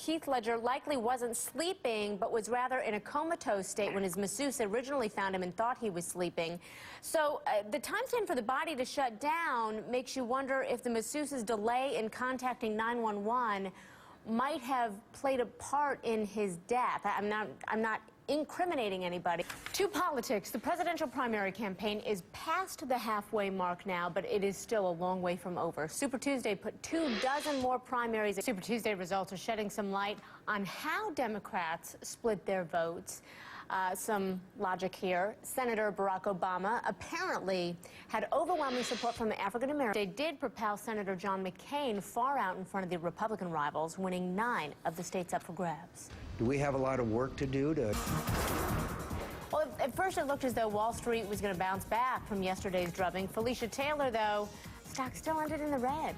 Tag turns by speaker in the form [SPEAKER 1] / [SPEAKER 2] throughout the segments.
[SPEAKER 1] Heath Ledger likely wasn't sleeping, but was rather in a comatose state when his masseuse originally found him and thought he was sleeping. So the timestamp for the body to shut down makes you wonder if the masseuse's delay in contacting 911 might have played a part in his death. I'm not incriminating anybody. To politics, the presidential primary campaign is past the halfway mark now, but it is still a long way from over. Super Tuesday put 24 more primaries. Super Tuesday results are shedding some light on how Democrats split their votes. Some logic here. Senator Barack Obama apparently had overwhelming support from African Americans. They did propel Senator John McCain far out in front of the Republican rivals, winning 9 of the states up for grabs.
[SPEAKER 2] Do we have a lot of work to do to...
[SPEAKER 1] Well, at first it looked as though Wall Street was going to bounce back from yesterday's drubbing. Felicia Taylor, though, stock still ended in the red.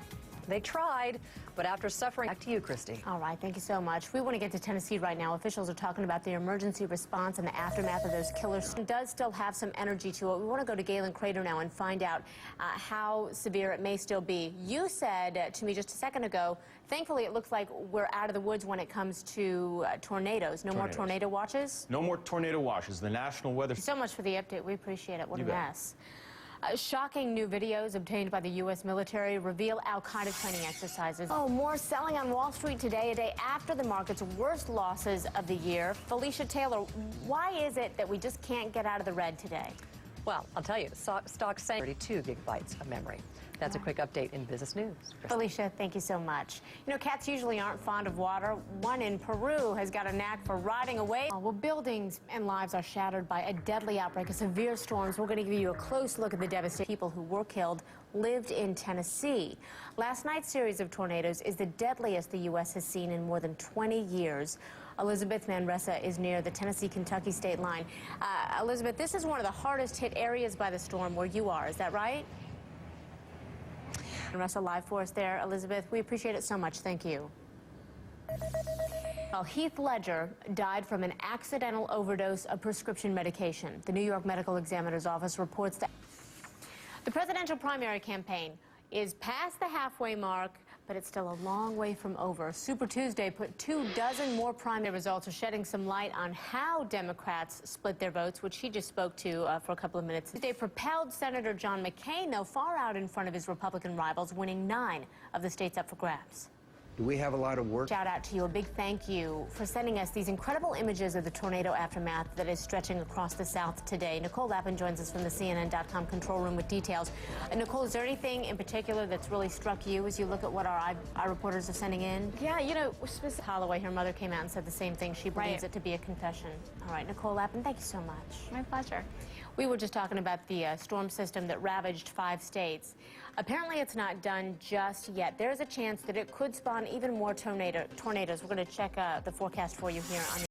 [SPEAKER 3] They tried, but after suffering... Back to you, Christy.
[SPEAKER 1] All right, thank you so much. We want to get to Tennessee right now. Officials are talking about the emergency response and the aftermath of those killers. It does still have some energy to it. We want to go to Galen Crater now and find out how severe it may still be. You said to me just a second ago, thankfully it looks like we're out of the woods when it comes to tornadoes. No more tornado watches?
[SPEAKER 4] No more tornado watches. The National Weather...
[SPEAKER 1] Thank you so much for the update. We appreciate it. What a
[SPEAKER 4] bet.
[SPEAKER 1] mess. Shocking new videos obtained by the U.S. military reveal al-Qaeda training exercises. Oh, more selling on Wall Street today, a day after the market's worst losses of the year. Felicia Taylor, why is it that we just can't get out of the red today?
[SPEAKER 3] Well, I'll tell you, the stock saying 32 gigabytes of memory. That's a quick update in business news.
[SPEAKER 1] Felicia, thank you so much. You know, cats usually aren't fond of water. One in Peru has got a knack for riding away. Well, buildings and lives are shattered by a deadly outbreak of severe storms. We're going to give you a close look at the devastating people who were killed lived in Tennessee. Last night's series of tornadoes is the deadliest the U.S. has seen in more than 20 years. Elizabeth Manresa is near the Tennessee-Kentucky state line. Elizabeth, this is one of the hardest hit areas by the storm where you are. Is that right? Manresa live for us there. Elizabeth, we appreciate it so much. Thank you. Well, Heath Ledger died from an accidental overdose of prescription medication. The New York Medical Examiner's Office reports that the presidential primary campaign is past the halfway mark, but it's still a long way from over. Super Tuesday put 24 more primary results are shedding some light on how Democrats split their votes, which he just spoke to for a couple of minutes. They propelled Senator John McCain, though, far out in front of his Republican rivals, winning 9 of the states up for grabs.
[SPEAKER 2] Do we have a lot of work?
[SPEAKER 1] Shout out to you. A big thank you for sending us these incredible images of the tornado aftermath that is stretching across the South today. Nicole Lappin joins us from the CNN.com control room with details. Nicole, is there anything in particular that's really struck you as you look at what our reporters are sending in?
[SPEAKER 5] Yeah, you know,
[SPEAKER 1] Holloway, her mother came out and said the same thing. She believes it to be a confession. All right, Nicole Lappin, thank you so much.
[SPEAKER 5] My pleasure.
[SPEAKER 1] We were just talking about the storm system that ravaged 5 states. Apparently, it's not done just yet. There's a chance that it could spawn even more tornadoes. We're going to check the forecast for you here on the